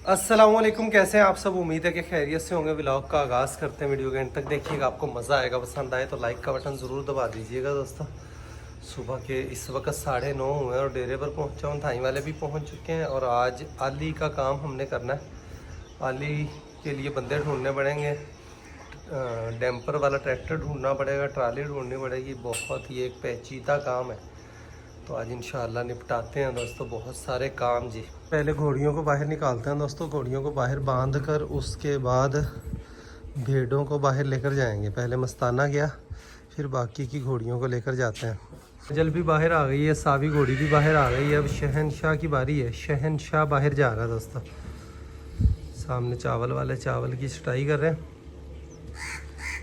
अस्सलामुअलैकुम, कैसे हैं आप सब। उम्मीद है कि खैरियत से होंगे। व्लॉग का आगाज़ करते हैं, वीडियो के एंड तक देखिएगा, आपको मज़ा आएगा। पसंद आए तो लाइक का बटन ज़रूर दबा दीजिएगा दोस्तों। सुबह के इस वक्त 9:30 हुए हैं और डेरे पर पहुंचा हूँ। थाई वाले भी पहुंच चुके हैं और आज आली का काम हमने करना है। आली के लिए बंदे ढूंढने पड़ेंगे, डैम्पर वाला ट्रैक्टर ढूंढना पड़ेगा, ट्राली ढूंढनी पड़ेगी। बहुत ही एक पेचीदा काम है, तो आज इंशाल्लाह निपटाते हैं दोस्तों। बहुत सारे काम जी। पहले घोड़ियों को बाहर निकालते हैं दोस्तों। घोड़ियों को बाहर बांध कर उसके बाद भेड़ों को बाहर लेकर जाएंगे। पहले मस्ताना गया, फिर बाकी की घोड़ियों को लेकर जाते हैं। जल भी बाहर आ गई है, सावी घोड़ी भी बाहर आ गई है। अब शहनशाह की बारी है। शहनशाह बाहर जा रहा है दोस्तों। सामने चावल वाले चावल की छटाई कर रहे हैं।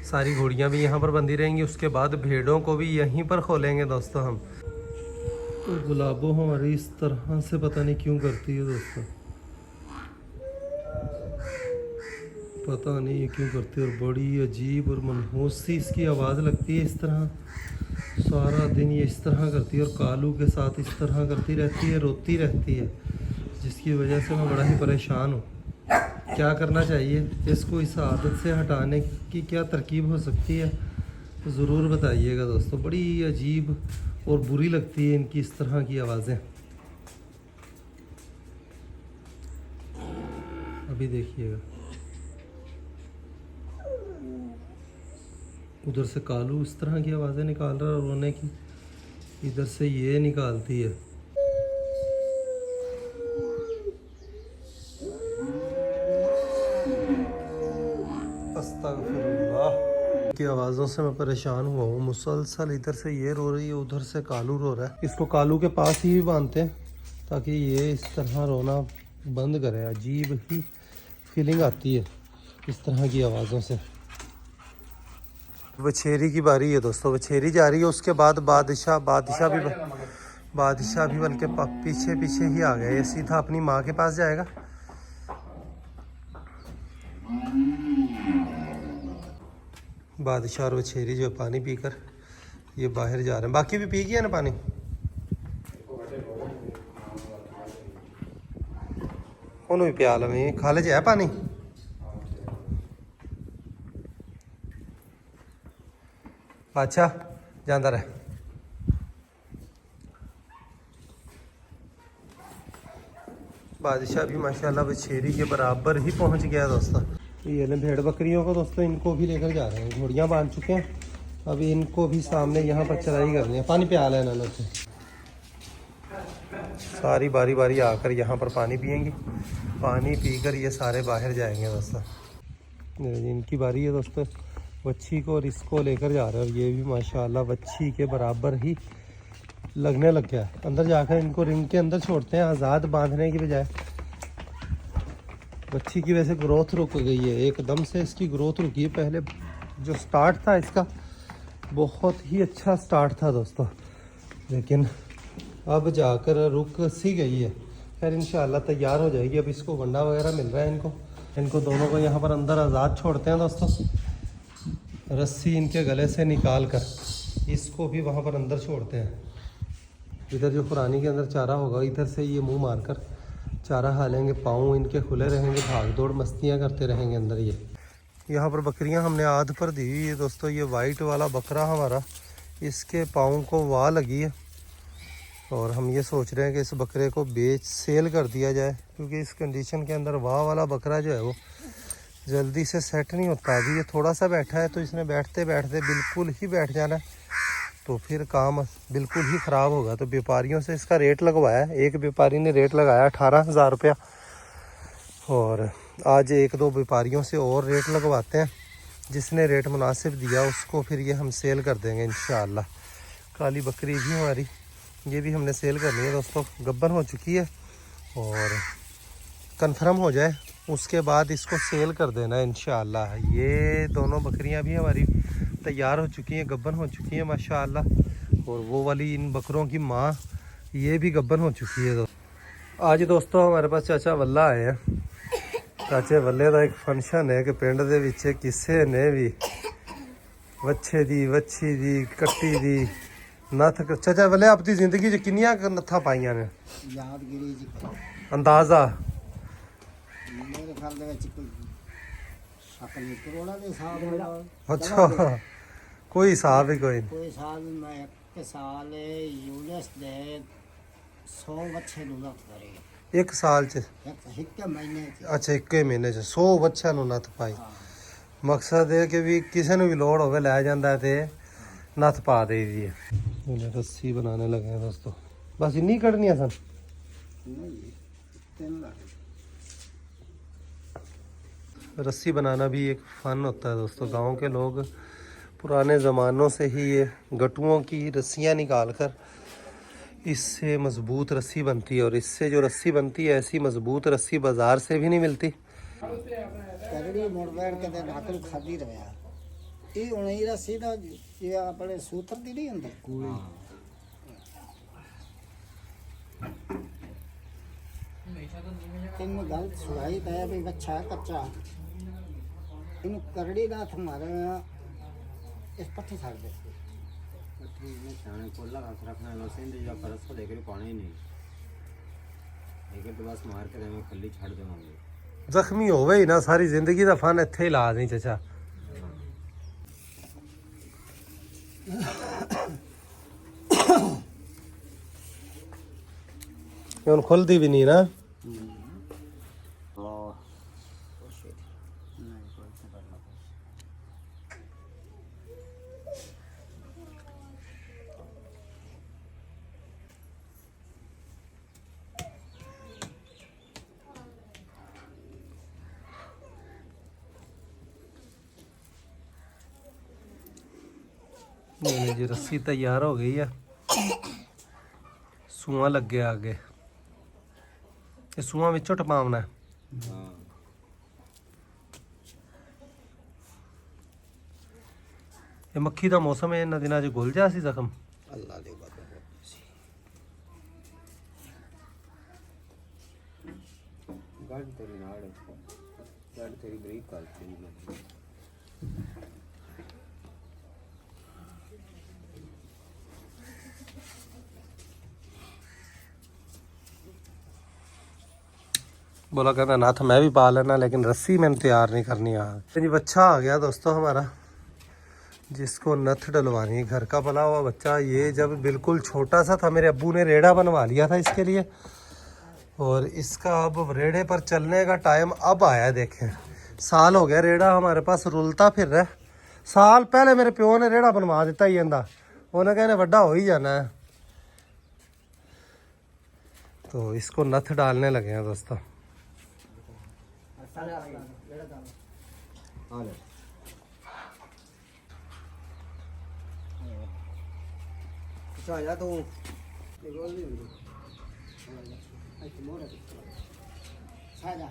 सारी घोड़ियाँ भी यहाँ पर बंधी रहेंगी। उसके बाद भेड़ों को भी यहीं पर खोलेंगे दोस्तों हम। तो गुलाबो हमारी इस तरह से पता नहीं क्यों करती है दोस्तों, पता नहीं ये क्यों करती है। और बड़ी अजीब और मनहूस सी इसकी आवाज़ लगती है। इस तरह सारा दिन ये इस तरह करती है और कालू के साथ इस तरह करती रहती है, रोती रहती है, जिसकी वजह से मैं बड़ा ही परेशान हूँ। क्या करना चाहिए इसको, इस आदत से हटाने की क्या तरकीब हो सकती है, तो ज़रूर बताइएगा दोस्तों। बड़ी अजीब और बुरी लगती है इनकी इस तरह की आवाज़ें। अभी देखिएगा, उधर से कालू इस तरह की आवाज़ें निकाल रहा है रोने की, इधर से ये निकालती है। अस्तगफिरुल्लाह की आवाज़ों से मैं परेशान हुआ हूँ मुसलसल। इधर से ये रो रही है, उधर से कालू रो रहा है। इसको कालू के पास ही बांधते हैं ताकि ये इस तरह रोना बंद करे। अजीब ही फीलिंग आती है इस तरह की आवाज़ों से। वछेरी की बारी है दोस्तों। वछेरी जा रही है, उसके बाद बादशाह भी बल्कि पीछे पीछे ही आ गया। ये सीधा अपनी माँ के पास जाएगा। बादशाह और वछेरी जो पानी पीकर ये बाहर जा रहे हैं। बाकी भी पी गया ना पानी। उन्होंने भी पिया लवें, खाले च है पानी। अच्छा जाता रहे। बादशाह भी माशाल्लाह वछेरी के बराबर ही पहुंच गया दोस्तों। ये ले भेड़ बकरियों को दोस्तों, इनको भी लेकर जा रहे हैं। घोड़ियाँ बांध चुके हैं, अभी इनको भी सामने यहाँ पर चराई करनी है। पानी प्याला है इन्होंने से। सारी बारी बारी आकर यहाँ पर पानी पियेंगी। पानी पीकर ये सारे बाहर जाएंगे दोस्तों। इनकी बारी है दोस्तों। बच्ची को और इसको लेकर जा रहे हैं और ये भी माशाल्लाह बच्ची के बराबर ही लगने लग गया है। अंदर जाकर इनको रिंग के अंदर छोड़ते हैं, आज़ाद बांधने की बजाय। बच्ची की वैसे ग्रोथ रुक गई है, एकदम से इसकी ग्रोथ रुकी है। पहले जो स्टार्ट था इसका बहुत ही अच्छा स्टार्ट था दोस्तों, लेकिन अब जाकर रुक सी गई है। खैर इंशाल्लाह तैयार हो जाएगी। अब इसको वंडा वगैरह मिल रहा है इनको दोनों को यहाँ पर अंदर आज़ाद छोड़ते हैं दोस्तों। रस्सी इनके गले से निकाल कर इसको भी वहाँ पर अंदर छोड़ते हैं। इधर जो पुरानी के अंदर चारा होगा, इधर से ये मुंह मारकर चारा खा लेंगे। पाँव इनके खुले रहेंगे, भाग दौड़ मस्तियाँ करते रहेंगे अंदर। ये यहाँ पर बकरियाँ हमने आध पर दी हुई है दोस्तों। ये वाइट वाला बकरा हमारा, इसके पाँव को वाह लगी है और हम ये सोच रहे हैं कि इस बकरे को सेल कर दिया जाए, क्योंकि इस कंडीशन के अंदर वाह वाला बकरा जो है वो जल्दी से सेट नहीं होता। अभी ये थोड़ा सा बैठा है तो इसने बैठते बैठते बिल्कुल ही बैठ जाना है, तो फिर काम बिल्कुल ही ख़राब होगा। तो व्यापारियों से इसका रेट लगवाया। एक व्यापारी ने रेट लगाया 18,000 रुपया, और आज एक दो व्यापारियों से और रेट लगवाते हैं। जिसने रेट मुनासिब दिया उसको फिर ये हम सेल कर देंगे इंशाअल्लाह। काली बकरी भी हमारी, ये भी हमने सेल करनी है दोस्तों। गब्बन हो चुकी है और कंफर्म हो जाए उसके बाद इसको सेल कर देना है इंशाअल्लाह। ये दोनों बकरियां भी हमारी तैयार हो चुकी हैं, गब्बन हो चुकी हैं माशाअल्लाह। और वो वाली इन बकरों की माँ ये भी गब्बन हो चुकी है। आज दोस्तों हमारे पास चाचा वल्ला आए हैं। चाचे वल्ले का एक फंक्शन है कि पिंड दे विच किसी ने भी वच्छे दी वच्छी दी कट्टी दी नथ। चाचा वल्ले अपनी जिंदगी च किन्नियां नत्थां पाइयां ने? यादगिरी जी अंदाज़ा ਮੇਰੇ ਖਿਆਲ ਦੇ ਵਿੱਚ ਕੋਈ 7 ਕਰੋੜਾਂ ਦੇ ਹਿਸਾਬ ਨਾਲ ਅੱਛਾ ਕੋਈ ਹਿਸਾਬ ਹੀ ਕੋਈ ਨਹੀਂ। ਕੋਈ ਸਾਲ ਮੈਂ ਇੱਕ ਸਾਲ ਯੂਨਸ ਦੇ 100 ਬੱਚੇ ਨੂੰ ਨੱਥ ਕਰੇ ਇੱਕ ਸਾਲ ਚ ਇੱਕ ਮਹੀਨੇ ਚ। ਅੱਛਾ ਇੱਕ ਹੀ ਮਹੀਨੇ ਚ 100 ਬੱਚਿਆਂ ਨੂੰ ਨੱਥ ਪਾਈ। ਹਾਂ ਮਕਸਦ ਇਹ ਕਿ ਵੀ ਕਿਸੇ ਨੂੰ ਵੀ ਲੋੜ ਹੋਵੇ ਲੈ ਜਾਂਦਾ ਤੇ ਨੱਥ ਪਾ ਦੇਈਦੀ ਹੈ। ਉਹਨੇ ਰੱਸੀ ਬਣਾने लगे हैं दोस्तों। बस इन्नी करनी है सन। ਨਹੀਂ 3 ਲੱਖ रस्सी बनाना भी एक फ़न होता है दोस्तों। गांव के लोग पुराने ज़मानों से ही ये गटुओं की रस्सियाँ निकाल कर इससे मज़बूत रस्सी बनती है। और इससे जो रस्सी बनती है ऐसी मज़बूत रस्सी बाज़ार से भी नहीं मिलती। ਕਰੜੀ ਮੁੜ ਬੈਠ ਕੇ ਤੇ ਨੱਕ ਨੂੰ ਖਾਦੀ ਰਿਹਾ। ਇਹ ਹੁਣ ਇਹ ਰੱਸੀ ਦਾ ਇਹ ਆਪਣੇ ਸੂਤਰ ਦੀ ਨਹੀਂ ਹੁੰਦੀ ਕੂਲੀ। ਇਹਨੂੰ ਗਲਤ ਸੁਣਾਈ ਪਿਆ ਵੀ ਬੱਚਾ ਕੱਚਾ ਇਹਨੂੰ ਕਰੜੀ ਦਾ ਹੱਥ ਮਾਰਨਾ ਇਸ ਪੱਠੇ ਛੱਡ ਦੇ। छाने को लगा रखना लो सेंधे जा परस को लेकर पानी नहीं लेकिन तो बस मार के मैं खल्ली छाड़ देवांगे। ਜ਼ਖਮੀ ਹੋਵੇ ਹੀ ਨਾ ਸਾਰੀ ਜ਼ਿੰਦਗੀ ਦਾ ਫਨ ਇੱਥੇ ਹੀ ਲਾ ਨਹੀਂ ਚਾਚਾ। ਇਹ ਹੁਣ ਖੁੱਲਦੀ ਵੀ ਨਹੀਂ ਨਾ। ये जी रस्सी तैयार हो गई है। सूआ लग गया आगे। ये सूआ विचों टपावना है। हां ये मक्खी का मौसम है इन्हां दिनां च घुल जा सी जख्म। ਅੱਲਾ ਦੇ ਬਾਤ गाड़ तेरी नाड़ गाड़ तेरी ब्रेक काल थी। बोला कहना नाथ मैं भी पा लेना लेकिन रस्सी मैंने तैयार नहीं करनी। जी बच्चा आ गया दोस्तों हमारा जिसको नथ डलवानी है। घर का पला हुआ बच्चा। ये जब बिल्कुल छोटा सा था मेरे अब्बू ने रेड़ा बनवा लिया था इसके लिए। और इसका अब रेड़े पर चलने का टाइम अब आया। देखें साल हो गया रेड़ा हमारे पास रुलता फिर रहा है। साल पहले मेरे प्यो ने रेड़ा बनवा दिता ही इंदा। उन्हें कहने वड्डा हो ही जाना है। तो इसको नथ डालने लगे हैं दोस्तों। अच्छा जा तू ਸਾਜਾ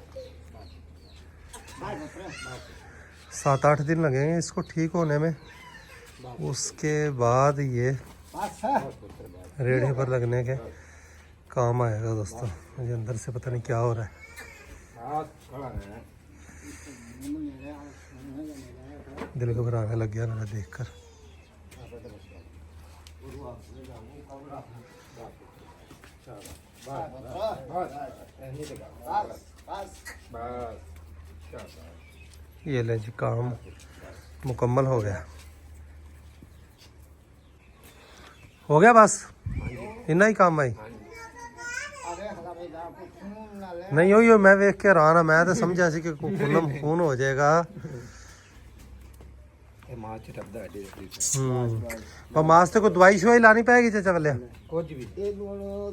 7-8 दिन लगेंगे इसको ठीक होने में। उसके बाद ये ਬਸ रेड़े पर लगने के काम आएगा दोस्तों। मुझे अंदर से पता नहीं क्या हो रहा है। दिल घबराने लग गया मेरा देखकर। ये ले जी काम मुकम्मल हो गया। हो गया बस इतना ही काम आई। नहीं हो मैं वेख के हैरान मैं तो समझा सी कि खून हो जाएगा। पर मास ते कोई दवाई शवाई लानी पैगी चाचा वाले। कुछ भी ਇਹ ਨੂੰ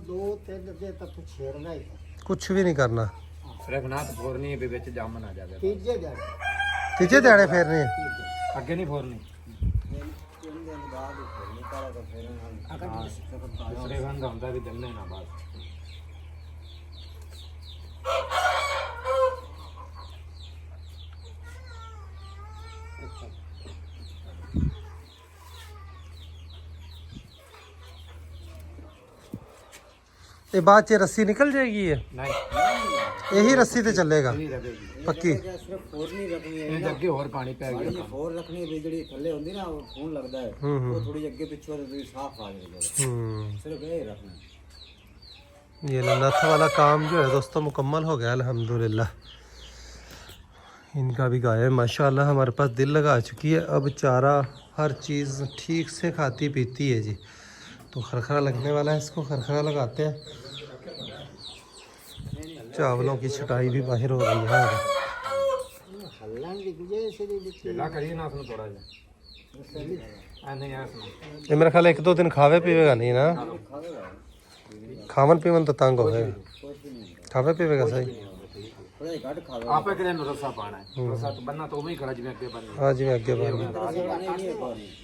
2-3 ਦੇ ਤੱਕ ਛੇੜਨਾ ਹੀ कुछ भी नहीं करना। सिर्फ नाथ फोड़नी है विच जाम ना जावे। ਤੀਜੇ ਦਿਨ तीजे ध्याड़े फेरने आगे नहीं फोड़नी 3 ਦਿਨ ਬਾਅਦ ਹੀ ਫੇਰਨੀ ਕਰਾ ਤਾਂ ਫੇਰ दूसरे गंध होता भी दिन ना बस ये बाद च रस्सी निकल जाएगी। ये नहीं यही रस्सी ते चलेगा नहीं रहेगी। पक्की। ਸਿਰਫ ਫੋਰਨੀ ਰੱਖਣੀ ਹੈ ਇਹ ਅੱਗੇ ਹੋਰ ਪਾਣੀ ਪੈ ਗਿਆ। ਫੋਰ ਰੱਖਣੀ ਹੈ ਵੀ ਜਿਹੜੀ ਥੱਲੇ ਹੁੰਦੀ ਨਾ ਉਹ ਖੂਨ ਲੱਗਦਾ ਹੈ ਉਹ ਥੋੜੀ ਅੱਗੇ ਪਿੱਛੋਂ ਤੇ ਸਾਫ਼ ਆ ਜਾਏਗਾ। ਸਿਰਫ ਇਹ ਰੱਖਣਾ। ये नथ वाला काम जो है दोस्तों मुकम्मल हो गया अल्हम्दुलिल्लाह। इनका भी गाय माशाल्लाह हमारे पास दिल लगा चुकी है। अब चारा हर चीज़ ठीक से खाती पीती है जी। तो खरखरा लगने वाला है, इसको खरखरा लगाते हैं। चावलों की छटाई भी बाहर हो रही है। ये मेरा ख्याल 1-2 दिन खावे पीवेगा नहीं ना, खावन पीवन तो तंग हो गए, खावे पीवेगा सही। आपे करे नो रसा पाना है, रसा तो बनना तो वही खड़ा जिਵੇਂ ਅੱਗੇ बनना। हाँ जी, आगे बढ़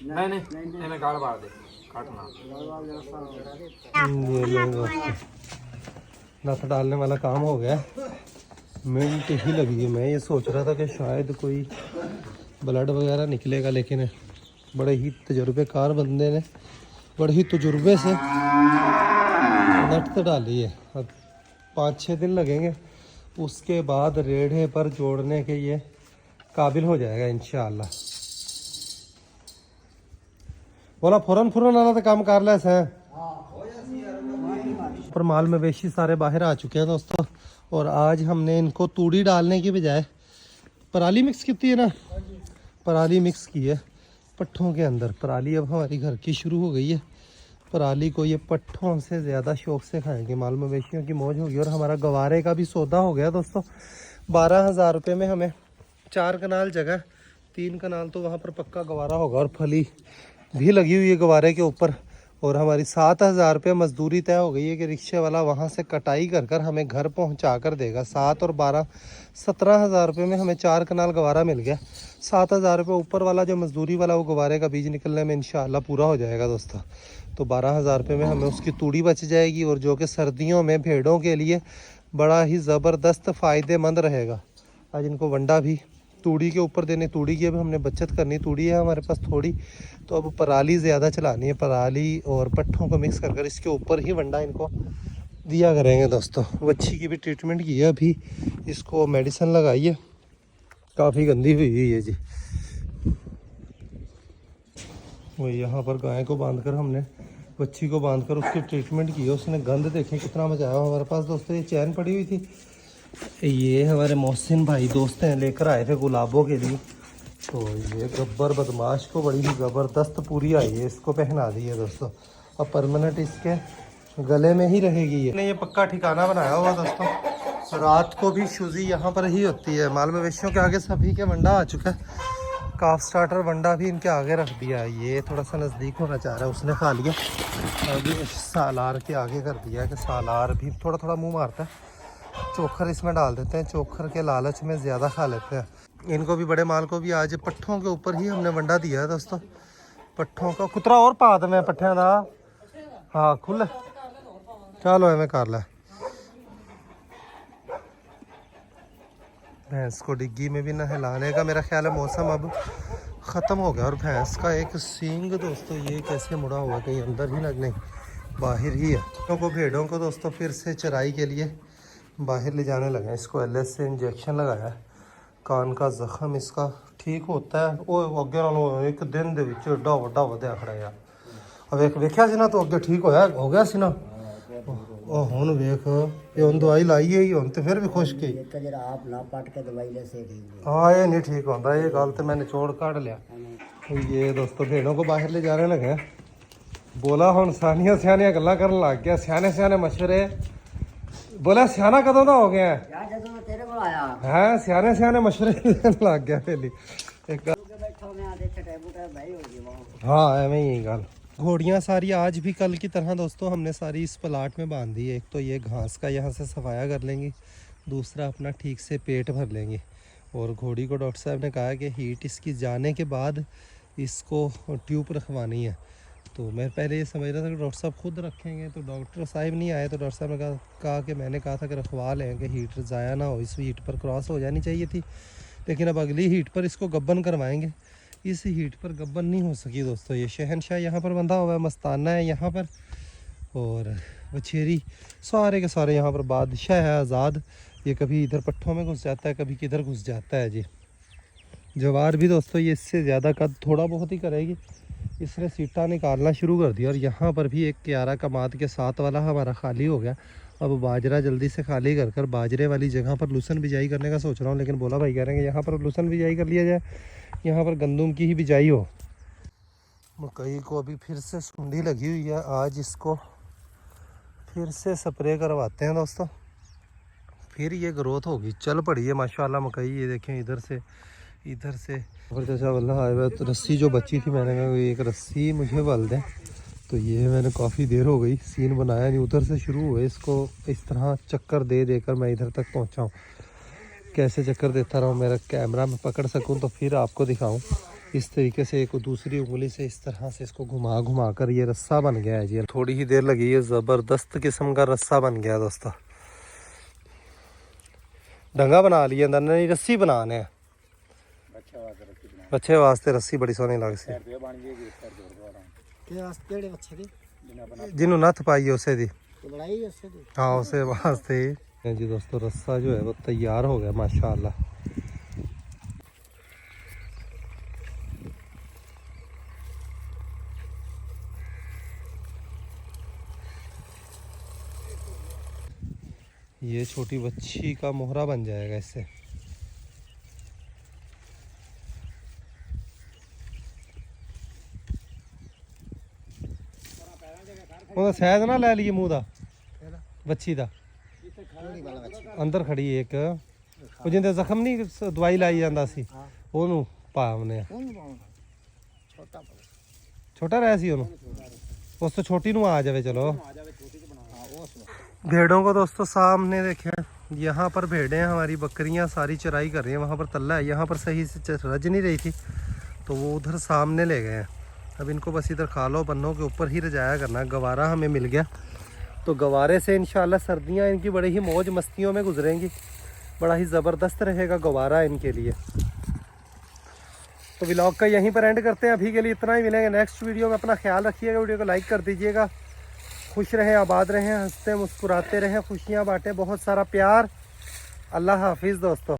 नहीं नहीं एने गाल बार दे काटना। ये लोग नथ डालने वाला काम हो गया, मिनट ही लगी है। मैं ये सोच रहा था कि शायद कोई ब्लड वगैरह निकलेगा, लेकिन बड़े ही तजुर्बेकार बंदे ने बड़े ही तजुर्बे से नट तो डाली है। अब 5-6 दिन लगेंगे, उसके बाद रेढ़े पर जोड़ने के ये काबिल हो जाएगा इंशाअल्लाह। बोला फौरन वाला तो काम कर ले से पर माल मवेशी सारे बाहर आ चुके हैं दोस्तों। और आज हमने इनको तूड़ी डालने की बजाय पराली मिक्स की है ना, पराली मिक्स की है पट्ठों के अंदर। पराली अब हमारी घर की शुरू हो गई है। पराली को ये पट्ठों से ज़्यादा शौक से खाएंगे, माल मवेशियों की मौज होगी। और हमारा गवारे का भी सौदा हो गया दोस्तों। 12,000 रुपये में हमें 4 कनाल जगह, 3 कनाल तो वहाँ पर पक्का गवारा होगा और फली भी लगी हुई है गवारे के ऊपर। और हमारी 7,000 रुपये मजदूरी तय हो गई है कि रिक्शे वाला वहाँ से कटाई कर कर हमें घर पहुँचा कर देगा। 7 और 12 17,000 रुपये में हमें 4 कनाल गवारा मिल गया। 7,000 रुपये ऊपर वाला जो मजदूरी वाला वो गवारे का बीज निकलने में इंशाअल्लाह पूरा हो जाएगा दोस्तों। तो 12,000 रुपये में हमें उसकी तूड़ी बच जाएगी, और जो कि सर्दियों में भेड़ों के लिए बड़ा ही ज़बरदस्त फ़ायदेमंद रहेगा। आज इनको वंडा भी तूड़ी के ऊपर देने, तूड़ी की अब हमने बचत करनी। तूड़ी है हमारे पास थोड़ी, तो अब पराली ज़्यादा चलानी है। पराली और पट्ठों को मिक्स कर कर इसके ऊपर ही वंडा इनको दिया करेंगे दोस्तों। बच्ची की भी ट्रीटमेंट की है, अभी इसको मेडिसिन लगाई है, काफ़ी गंदी हुई है जी। वो यहाँ पर गाय को बांधकर हमने, बच्ची को बांधकर उसकी ट्रीटमेंट की है। उसने गंद देखें कितना मचाया हमारे पास दोस्तों। ये चैन पड़ी हुई थी, ये हमारे मोहसिन भाई दोस्त हैं, लेकर आए थे गुलाबों के लिए। तो ये गब्बर बदमाश को बड़ी ही ज़बरदस्त पूरी आई है, इसको पहना दी है दोस्तों। अब परमानेंट इसके गले में ही रहेगी ये पक्का ठिकाना बनाया हुआ दोस्तों। रात को भी शुजी यहाँ पर ही होती है। माल मवेशियों के आगे सभी के वंडा आ चुका है। काफ स्टार्टर वंडा भी इनके आगे रख दिया है। ये थोड़ा सा नज़दीक होना चाह रहा है, उसने खा लिया। अभी सालार के आगे कर दिया है कि सालार भी थोड़ा थोड़ा मुँह मारता है। चोखर इसमें डाल देते हैं, चोखर के लालच में ज़्यादा खा लेते हैं। इनको भी, बड़े माल को भी आज पट्ठों के ऊपर ही हमने वंडा दिया है दोस्तों। पट्ठों का कुतरा और पा दे मैं पट्ठिया का, हाँ खुल चलो एवं कर लै। भैंस को डिग्गी में भी नहलाने का मेरा ख्याल है मौसम अब ख़त्म हो गया। और भैंस का एक सींग दोस्तों ये कैसे मुड़ा हुआ, कहीं अंदर ही नहीं बाहर ही है। तो भेड़ों को दोस्तों फिर से चराई के लिए बाहर ले जाने लगे। इसको LS से इंजेक्शन लगाया है। कान का ज़ख़म इसका ठीक होता है। वो अगे नालों एक दिन दे विच एडा वड्डा वधिया खड़ा यार। अब एक वेख्या सी ना तो अगे ठीक हो गया सी ना, ਉਹ ਹੁਣ ਵੇਖ ਇਹ ਹੁਣ ਦਵਾਈ ਲਾਈ ਹੈ ਹੁਣ ਤੇ ਫਿਰ ਵੀ ਖੁਸ਼ ਗਈ ਇੱਕ ਜਿਹੜਾ ਆਪ ਨਾ ਪਟ ਕੇ ਦਵਾਈ ਲੈ ਸੇ ठीक हाँ ये नहीं ठीक होता। ये गल तो मैं निचोड़ काट लिया। ये दोस्तों भेड़ों को बाहर ले जाने लगे। बोला हुण सानिया सियानिया गल्लां करन लग गया, सियाने सियाने मशवरे। बोला सियाना कदों दा हो गया यार ਜਦੋਂ ਮੈਂ ਤੇਰੇ ਕੋਲ ਆਇਆ है, सियाने सियाने मशवरे देन लग गया पहली एक बैठा मैं आधे छटे बूटे भाई हो गई वहां। हाँ एवं ही गल। घोड़ियाँ सारी आज भी कल की तरह दोस्तों हमने सारी इस प्लाट में बांध दी है। एक तो ये घास का यहाँ से सफाया कर लेंगी, दूसरा अपना ठीक से पेट भर लेंगे। और घोड़ी को डॉक्टर साहब ने कहा कि हीट इसकी जाने के बाद इसको ट्यूब रखवानी है। तो मैं पहले ये समझ रहा था कि डॉक्टर साहब खुद रखेंगे, तो डॉक्टर साहब नहीं आए। तो डॉक्टर साहब ने कहा कि मैंने कहा था कि रखवा लें कि हीट ज़ाया ना हो, इस हीट पर क्रॉस हो जानी चाहिए थी। लेकिन अब अगली हीट पर इसको गब्बन करवाएंगे। इस हीट पर गब्बन नहीं हो सकी दोस्तों। ये शहनशाह यहाँ पर बंधा हुआ है, मस्ताना है यहाँ पर, और वछेरी सारे के सारे यहाँ पर बादशाह है आज़ाद। ये कभी इधर पट्ठों में घुस जाता है, कभी किधर घुस जाता है जी। जवार भी दोस्तों ये इससे ज़्यादा कद थोड़ा बहुत ही करेगी। इसने सीटा निकालना शुरू कर दिया। और यहाँ पर भी एक 11 कमाद के साथ वाला हमारा खाली हो गया। अब बाजरा जल्दी से खाली कर कर बाजरे वाली जगह पर लूसन बिजाई करने का सोच रहा हूँ, लेकिन बोला भाई कह रहे हैं कि यहाँ पर लूसन बिजाई कर लिया जाए, यहाँ पर गंदम की ही बिजाई हो। मकई को अभी फिर से सुंडी लगी हुई है, आज इसको फिर से स्प्रे करवाते हैं दोस्तों, फिर ये ग्रोथ होगी। चल पड़ी है माशाल्लाह मकई, ये देखें इधर से जैसा वल्ला आया हुआ। तो रस्सी जो बची थी मैंने कहा एक रस्सी मुझे बल दें, तो ये मैंने काफ़ी देर हो गई सीन बनाया नहीं, उधर से शुरू हुए इसको इस तरह चक्कर दे देकर मैं इधर तक पहुंचा हूँ। कैसे चक्कर देता रहा हूँ, मेरा कैमरा में पकड़ सकूँ तो फिर आपको दिखाऊँ। इस तरीके से एक दूसरी उंगली से इस तरह से इसको घुमा कर ये रस्सा बन गया है जी। थोड़ी ही देर लगी है, ज़बरदस्त किस्म का रस्सा बन गया दोस्तों। डंगा बना लिया अंदर, नहीं रस्सी बनाने हैं बच्चे वास्ते, रस्सी बड़ी सोहनी लग सी जिन्हों नथ पाई है उसे दी, हाँ उसे वास्ते जी दोस्तों। रस्सा जो है वो तैयार हो गया माशाल्लाह। ये छोटी बच्ची का मोहरा बन जाएगा इससे। ਉਹਦਾ ਸਾਈਜ਼ ਨਾ ਲੈ ਲਈਏ ਮੂੰਹ ਦਾ ਬੱਚੀ ਦਾ ਅੰਦਰ ਖੜੀ ਇੱਕ ਉਹ ਜਿੰਦੇ ਜ਼ਖਮ ਨਹੀਂ ਦਵਾਈ ਲਾਈ ਜਾਂਦਾ ਸੀ ਉਹਨੂੰ ਪਾਵਨੇ ਆ ਛੋਟਾ ਰਹਿ ਸੀ ਉਹਨੂੰ ਉਸ ਤੋਂ ਛੋਟੀ ਨੂੰ ਆ ਜਾਵੇ ਚलो। भेड़ों को दोस्तों सामने देखें, यहाँ पर भेड़ें हमारी बकरियाँ सारी चराई कर रही हैं, वहाँ पर तल्ला है, यहाँ पर सही से रज नहीं रही थी तो वो उधर सामने ले गए हैं। अब इनको बस इधर खालो पन्नों के ऊपर ही रजाया करना है। गवारा हमें मिल गया तो गवारे से इंशाल्लाह सर्दियाँ इनकी बड़ी ही मौज मस्तियों में गुजरेंगी, बड़ा ही ज़बरदस्त रहेगा गवारा इनके लिए। तो व्लॉग का यहीं पर एंड करते हैं, अभी के लिए इतना ही। मिलेंगे नेक्स्ट वीडियो में, अपना ख्याल रखिएगा, वीडियो को लाइक कर दीजिएगा। खुश रहें, आबाद रहें, हंसते मुस्कुराते रहें, खुशियाँ बांटें, बहुत सारा प्यार। अल्लाह हाफिज़ दोस्तों।